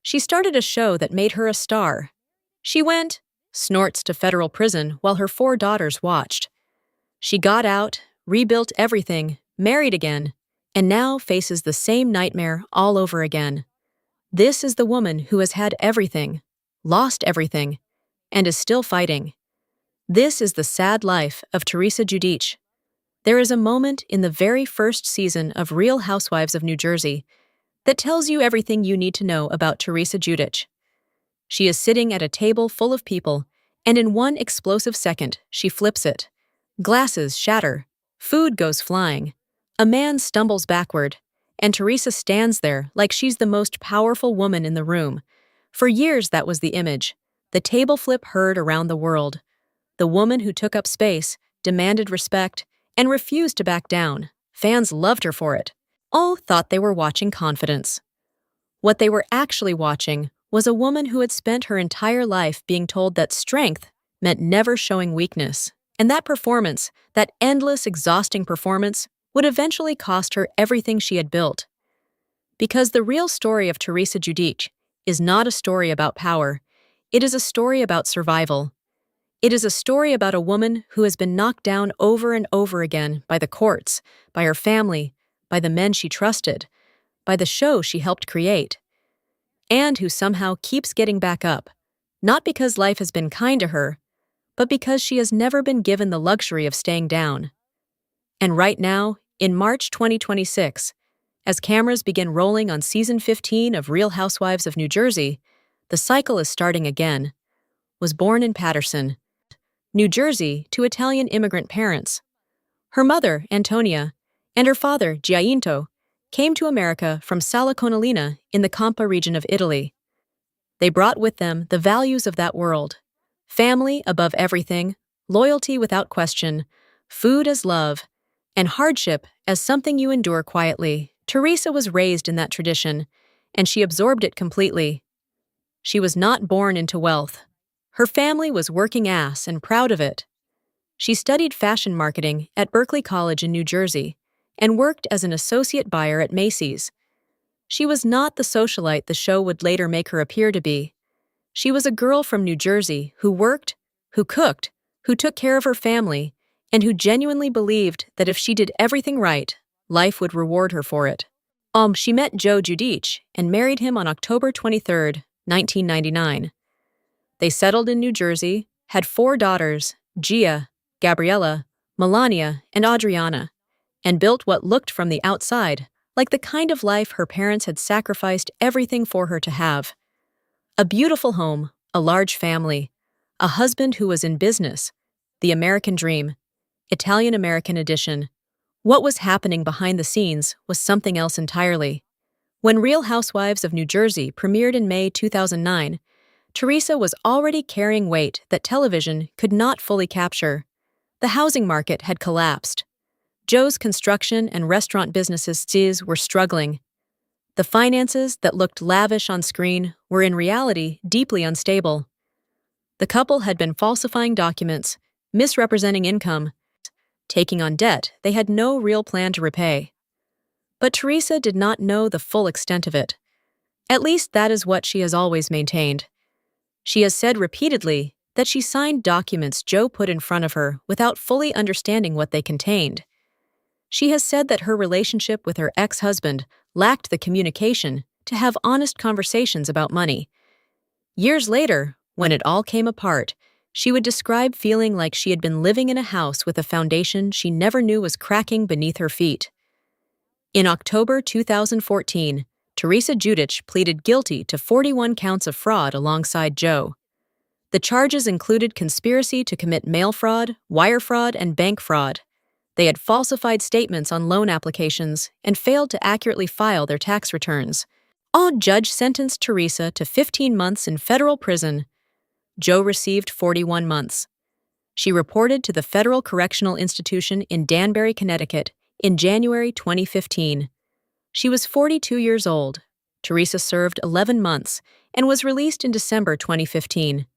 She started a show that made her a star. She went, snorts to federal prison while her 4 daughters watched. She got out, rebuilt everything, married again, and now faces the same nightmare all over again. This is the woman who has had everything, lost everything, and is still fighting. This is the sad life of Teresa Giudice. There is a moment in the very first season of Real Housewives of New Jersey that tells you everything you need to know about Teresa Giudice. She is sitting at a table full of people, and in one explosive second, she flips it. Glasses shatter, food goes flying, a man stumbles backward, and Teresa stands there like she's the most powerful woman in the room. For years that was the image, the table flip heard around the world. The woman who took up space, demanded respect, and refused to back down. Fans loved her for it. All thought they were watching confidence. What they were actually watching was a woman who had spent her entire life being told that strength meant never showing weakness, and that performance, that endless, exhausting performance, would eventually cost her everything she had built. Because the real story of Teresa Giudice is not a story about power, it is a story about survival. It is a story about a woman who has been knocked down over and over again by the courts, by her family, by the men she trusted, by the show she helped create, and who somehow keeps getting back up, not because life has been kind to her, but because she has never been given the luxury of staying down. And right now, in March 2026, as cameras begin rolling on Season 15 of Real Housewives of New Jersey, the cycle is starting again. Was born in Paterson, New Jersey, to Italian immigrant parents. Her mother, Antonia, and her father, Giacinto, came to America from Sala Conilina in the Campa region of Italy. They brought with them the values of that world: family above everything, loyalty without question, food as love, and hardship as something you endure quietly. Teresa was raised in that tradition, and she absorbed it completely. She was not born into wealth. Her family was working ass and proud of it. She studied fashion marketing at Berkeley College in New Jersey and worked as an associate buyer at Macy's. She was not the socialite the show would later make her appear to be. She was a girl from New Jersey who worked, who cooked, who took care of her family, and who genuinely believed that if she did everything right, life would reward her for it. She met Joe Giudice and married him on October 23, 1999. They settled in New Jersey, had 4 daughters, Gia, Gabriella, Melania, and Adriana, and built what looked from the outside like the kind of life her parents had sacrificed everything for her to have. A beautiful home, a large family, a husband who was in business, the American dream, Italian-American edition. What was happening behind the scenes was something else entirely. When Real Housewives of New Jersey premiered in May 2009, Teresa was already carrying weight that television could not fully capture. The housing market had collapsed. Joe's construction and restaurant businesses were struggling. The finances that looked lavish on screen were in reality deeply unstable. The couple had been falsifying documents, misrepresenting income, taking on debt they had no real plan to repay. But Teresa did not know the full extent of it. At least that is what she has always maintained. She has said repeatedly that she signed documents Joe put in front of her without fully understanding what they contained. She has said that her relationship with her ex-husband lacked the communication to have honest conversations about money. Years later, when it all came apart, she would describe feeling like she had been living in a house with a foundation she never knew was cracking beneath her feet. In October 2014, Teresa Giudice pleaded guilty to 41 counts of fraud alongside Joe. The charges included conspiracy to commit mail fraud, wire fraud, and bank fraud. They had falsified statements on loan applications and failed to accurately file their tax returns. A judge sentenced Teresa to 15 months in federal prison. Joe received 41 months. She reported to the Federal Correctional Institution in Danbury, Connecticut, in January 2015. She was 42 years old. Teresa served 11 months and was released in December 2015.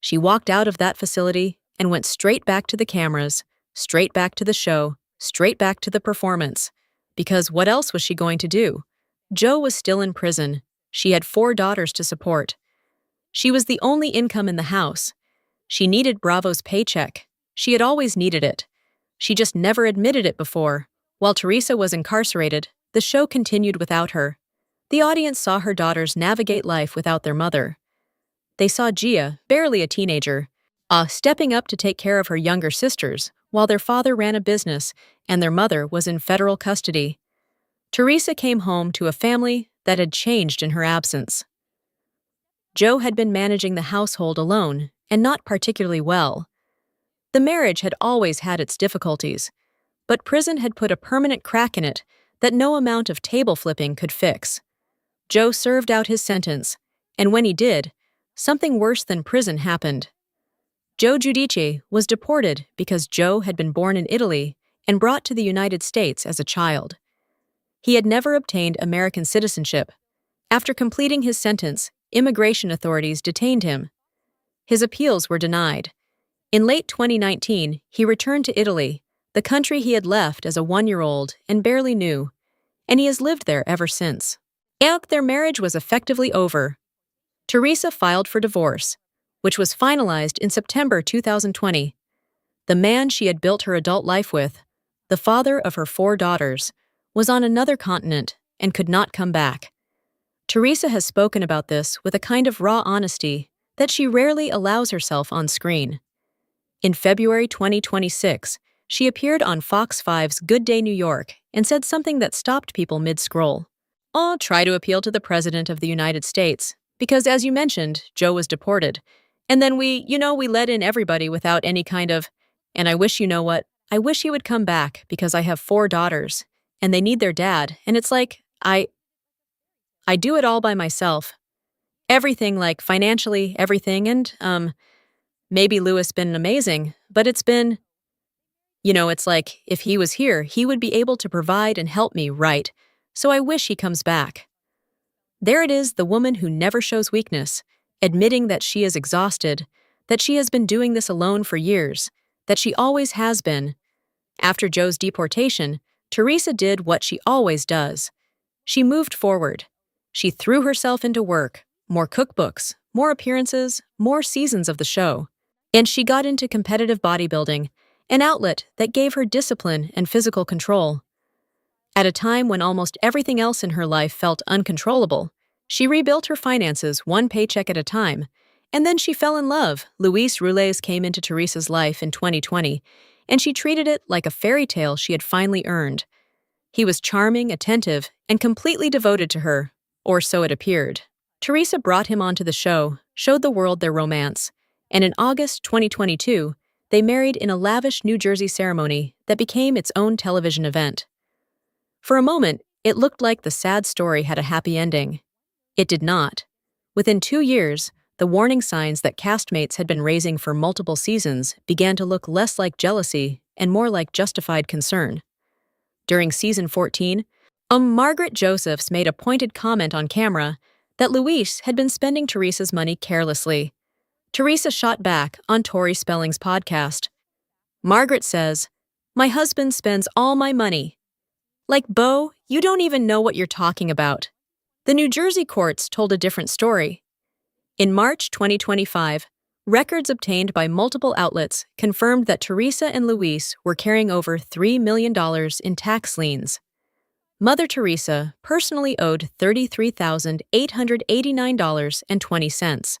She walked out of that facility and went straight back to the cameras, straight back to the show, straight back to the performance. Because what else was she going to do? Joe was still in prison. She had 4 daughters to support. She was the only income in the house. She needed Bravo's paycheck. She had always needed it. She just never admitted it before. While Teresa was incarcerated, the show continued without her. The audience saw her daughters navigate life without their mother. They saw Gia, barely a teenager, stepping up to take care of her younger sisters, while their father ran a business and their mother was in federal custody. Teresa came home to a family that had changed in her absence. Joe had been managing the household alone, and not particularly well. The marriage had always had its difficulties, but prison had put a permanent crack in it that no amount of table flipping could fix. Joe served out his sentence, and when he did, something worse than prison happened. Joe Giudice was deported because Joe had been born in Italy and brought to the United States as a child. He had never obtained American citizenship. After completing his sentence, immigration authorities detained him. His appeals were denied. In late 2019, he returned to Italy, the country he had left as a 1-year-old and barely knew, and he has lived there ever since. And their marriage was effectively over. Teresa filed for divorce, which was finalized in September 2020. The man she had built her adult life with, the father of her 4 daughters, was on another continent and could not come back. Teresa has spoken about this with a kind of raw honesty that she rarely allows herself on screen. In February 2026, she appeared on Fox 5's Good Day New York and said something that stopped people mid-scroll. I'll try to appeal to the President of the United States, because as you mentioned, Joe was deported. And then we let in everybody without any kind of, and I wish I wish he would come back because I have 4 daughters, and they need their dad, and it's like, I do it all by myself. Everything, like financially, everything, and, maybe Louis been amazing, but it's been, it's like, if he was here, he would be able to provide and help me, right? So I wish he comes back. There it is, the woman who never shows weakness, admitting that she is exhausted, that she has been doing this alone for years, that she always has been. After Joe's deportation, Teresa did what she always does. She moved forward. She threw herself into work, more cookbooks, more appearances, more seasons of the show. And she got into competitive bodybuilding, an outlet that gave her discipline and physical control. At a time when almost everything else in her life felt uncontrollable, she rebuilt her finances one paycheck at a time, and then she fell in love. Luis Rules came into Teresa's life in 2020, and she treated it like a fairy tale she had finally earned. He was charming, attentive, and completely devoted to her, or so it appeared. Teresa brought him onto the show, showed the world their romance, and in August 2022, they married in a lavish New Jersey ceremony that became its own television event. For a moment, it looked like the sad story had a happy ending. It did not. Within 2 years, the warning signs that castmates had been raising for multiple seasons began to look less like jealousy and more like justified concern. During season 14, Margaret Josephs made a pointed comment on camera that Luis had been spending Teresa's money carelessly. Teresa shot back on Tori Spelling's podcast. Margaret says, "My husband spends all my money." Like, Beau, you don't even know what you're talking about. The New Jersey courts told a different story. In March 2025, records obtained by multiple outlets confirmed that Teresa and Luis were carrying over $3 million in tax liens. Mother Teresa personally owed $33,889.20.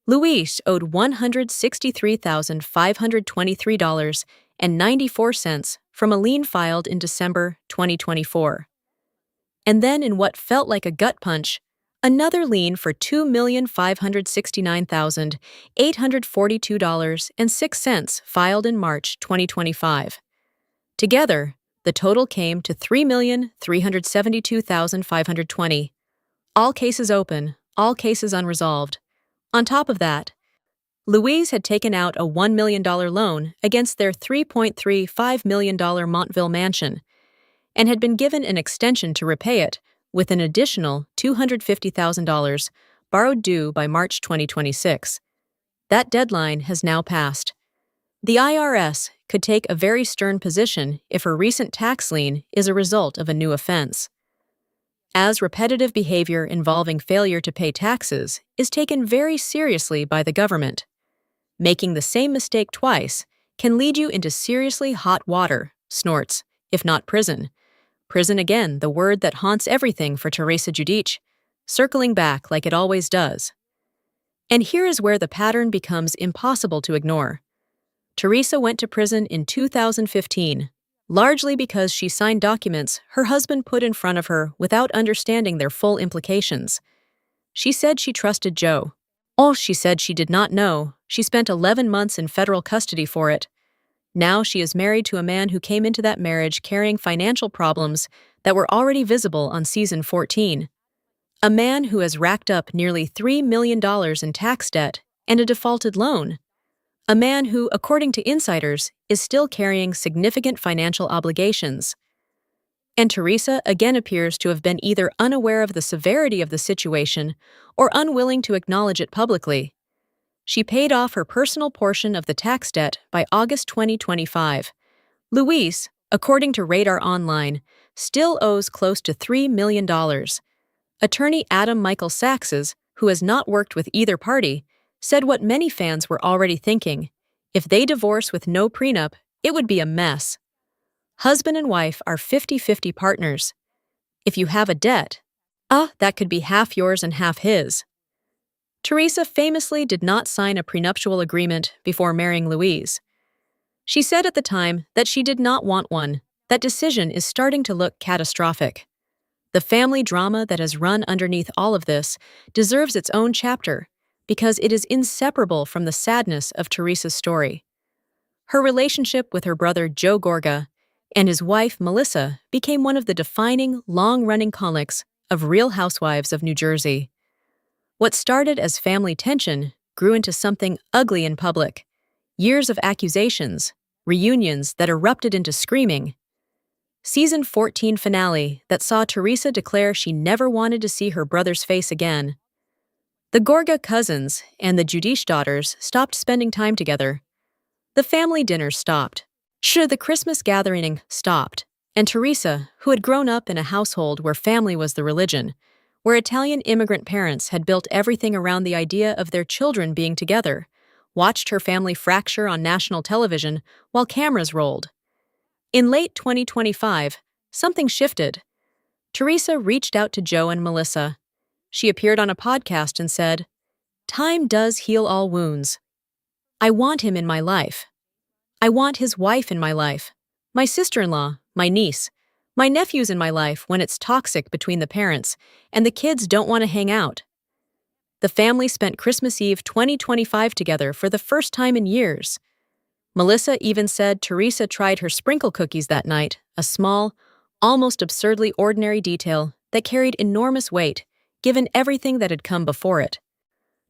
Luis owed $163,523.94 from a lien filed in December 2024. And then, in what felt like a gut punch, another lien for $2,569,842.06 filed in March 2025. Together, the total came to $3,372,520. All cases open, all cases unresolved. On top of that, Luis had taken out a $1 million loan against their $3.35 million Montville mansion and had been given an extension to repay it with an additional $250,000 borrowed due by March 2026. That deadline has now passed. The IRS could take a very stern position if her recent tax lien is a result of a new offense. as repetitive behavior involving failure to pay taxes is taken very seriously by the government. Making the same mistake twice can lead you into seriously hot water, snorts, if not prison. Prison again, the word that haunts everything for Teresa Giudice, circling back like it always does. And here is where the pattern becomes impossible to ignore. Teresa went to prison in 2015, largely because she signed documents her husband put in front of her without understanding their full implications. She said she trusted Joe. All she said she did not know, she spent 11 months in federal custody for it. Now she is married to a man who came into that marriage carrying financial problems that were already visible on season 14. A man who has racked up nearly $3 million in tax debt and a defaulted loan. A man who, according to insiders, is still carrying significant financial obligations. And Teresa again appears to have been either unaware of the severity of the situation or unwilling to acknowledge it publicly. She paid off her personal portion of the tax debt by August 2025. Luis, according to Radar Online, still owes close to $3 million. Attorney Adam Michael Saxes, who has not worked with either party, said what many fans were already thinking. If they divorce with no prenup, it would be a mess. Husband and wife are 50-50 partners. If you have a debt, that could be half yours and half his. Teresa famously did not sign a prenuptial agreement before marrying Luis. She said at the time that she did not want one. That decision is starting to look catastrophic. The family drama that has run underneath all of this deserves its own chapter because it is inseparable from the sadness of Teresa's story. Her relationship with her brother Joe Gorga and his wife Melissa became one of the defining, long-running conflicts of Real Housewives of New Jersey. What started as family tension grew into something ugly in public. Years of accusations, reunions that erupted into screaming. Season 14 finale that saw Teresa declare she never wanted to see her brother's face again. The Gorga cousins and the Giudice daughters stopped spending time together. The family dinners stopped. The Christmas gathering stopped. And Teresa, who had grown up in a household where family was the religion, where Italian immigrant parents had built everything around the idea of their children being together, watched her family fracture on national television while cameras rolled. In late 2025, something shifted. Teresa reached out to Joe and Melissa. She appeared on a podcast and said, "Time does heal all wounds. I want him in my life. I want his wife in my life, my sister-in-law, my niece, my nephews in my life when it's toxic between the parents and the kids don't want to hang out." The family spent Christmas Eve 2025 together for the first time in years. Melissa even said Teresa tried her sprinkle cookies that night, a small, almost absurdly ordinary detail that carried enormous weight, given everything that had come before it.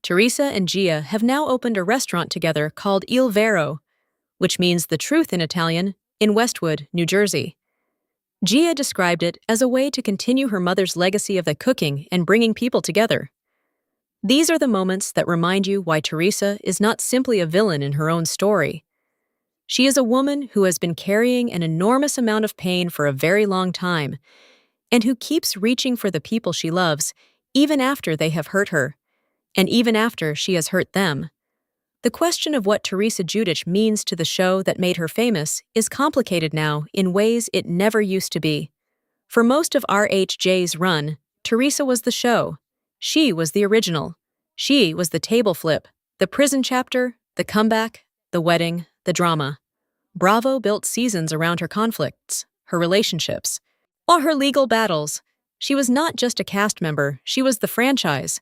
Teresa and Gia have now opened a restaurant together called Il Vero, which means the truth in Italian, in Westwood, New Jersey. Gia described it as a way to continue her mother's legacy of the cooking and bringing people together. These are the moments that remind you why Teresa is not simply a villain in her own story. She is a woman who has been carrying an enormous amount of pain for a very long time, and who keeps reaching for the people she loves even after they have hurt her, and even after she has hurt them. The question of what Teresa Giudice means to the show that made her famous is complicated now in ways it never used to be. For most of RHJ's run, Teresa was the show. She was the original. She was the table flip, the prison chapter, the comeback, the wedding, the drama. Bravo built seasons around her conflicts, her relationships, or her legal battles. She was not just a cast member, she was the franchise.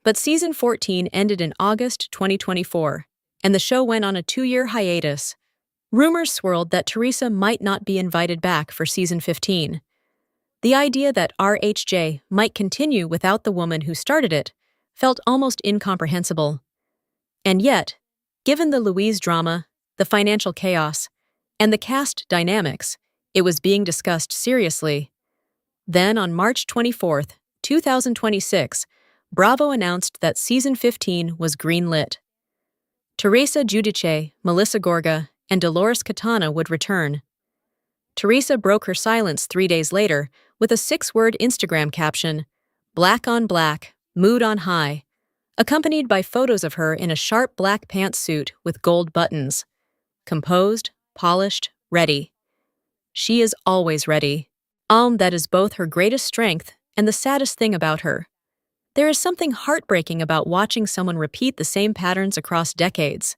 But season 14 ended in August 2024, and the show went on a 2-year hiatus. Rumors swirled that Teresa might not be invited back for season 15. The idea that RHJ might continue without the woman who started it felt almost incomprehensible. And yet, given the Louise drama, the financial chaos, and the cast dynamics, it was being discussed seriously. Then on March 24, 2026, Bravo announced that season 15 was greenlit. Teresa Giudice, Melissa Gorga, and Dolores Catana would return. Teresa broke her silence 3 days later with a 6-word Instagram caption, "Black on black, mood on high," accompanied by photos of her in a sharp black pantsuit with gold buttons. Composed, polished, ready. She is always ready. That is both her greatest strength and the saddest thing about her. There is something heartbreaking about watching someone repeat the same patterns across decades.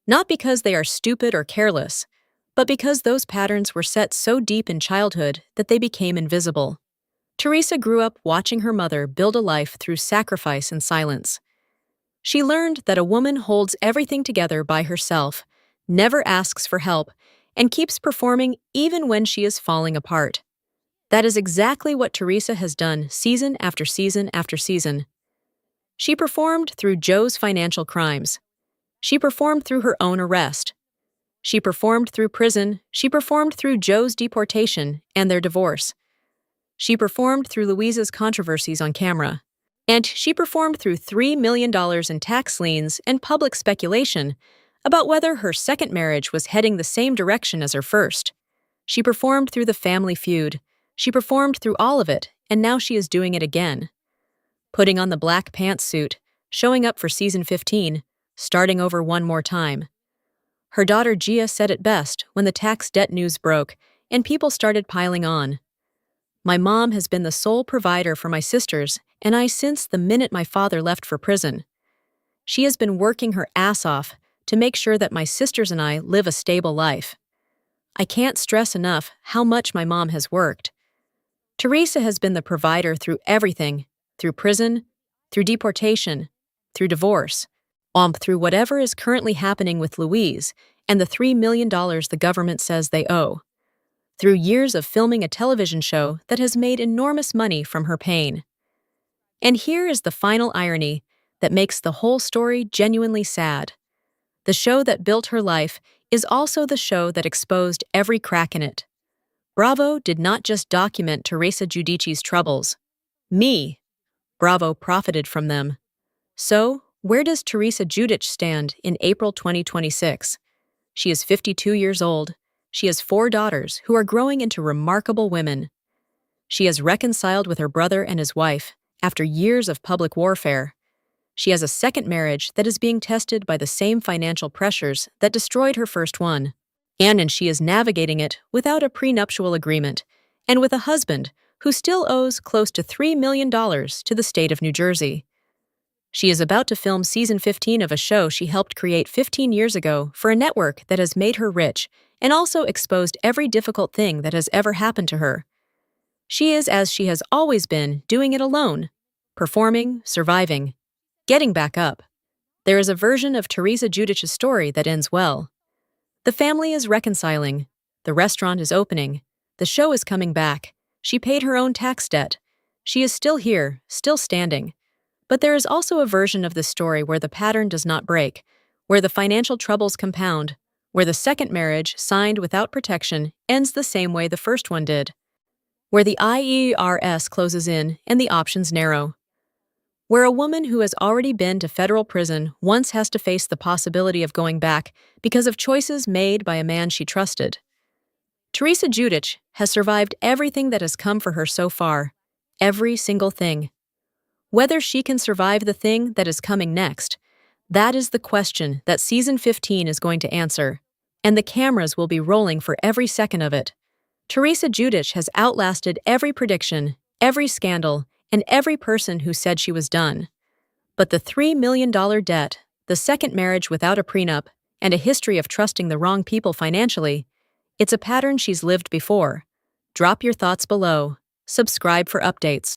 Not because they are stupid or careless, but because those patterns were set so deep in childhood that they became invisible. Teresa grew up watching her mother build a life through sacrifice and silence. She learned that a woman holds everything together by herself, never asks for help, and keeps performing even when she is falling apart. That is exactly what Teresa has done season after season after season. She performed through Joe's financial crimes. She performed through her own arrest. She performed through prison. She performed through Joe's deportation and their divorce. She performed through Louise's controversies on camera. And she performed through $3 million in tax liens and public speculation about whether her second marriage was heading the same direction as her first. She performed through the family feud. She performed through all of it, and now she is doing it again. Putting on the black pantsuit, showing up for season 15, starting over one more time. Her daughter Gia said it best when the tax debt news broke and people started piling on. "My mom has been the sole provider for my sisters and I since the minute my father left for prison. She has been working her ass off to make sure that my sisters and I live a stable life. I can't stress enough how much my mom has worked." Teresa has been the provider through everything, through prison, through deportation, through divorce, through whatever is currently happening with Louise and the $3 million the government says they owe, through years of filming a television show that has made enormous money from her pain. And here is the final irony that makes the whole story genuinely sad. The show that built her life is also the show that exposed every crack in it. Bravo did not just document Teresa Giudice's troubles. Bravo profited from them. So, where does Teresa Giudice stand in April 2026? She is 52 years old. She has 4 daughters who are growing into remarkable women. She has reconciled with her brother and his wife after years of public warfare. She has a second marriage that is being tested by the same financial pressures that destroyed her first one. And she is navigating it without a prenuptial agreement and with a husband who still owes close to $3 million to the state of New Jersey. She is about to film season 15 of a show she helped create 15 years ago for a network that has made her rich and also exposed every difficult thing that has ever happened to her. She is, as she has always been, doing it alone, performing, surviving, getting back up. There is a version of Teresa Giudice's story that ends well. The family is reconciling. The restaurant is opening. The show is coming back. She paid her own tax debt. She is still here, still standing. But there is also a version of this story where the pattern does not break, where the financial troubles compound, where the second marriage, signed without protection, ends the same way the first one did, where the IRS closes in and the options narrow, where a woman who has already been to federal prison once has to face the possibility of going back because of choices made by a man she trusted. Teresa Giudice has survived everything that has come for her so far, every single thing. Whether she can survive the thing that is coming next, that is the question that season 15 is going to answer, and the cameras will be rolling for every second of it. Teresa Giudice has outlasted every prediction, every scandal, and every person who said she was done. But the $3 million debt, the second marriage without a prenup, and a history of trusting the wrong people financially, it's a pattern she's lived before. Drop your thoughts below. Subscribe for updates.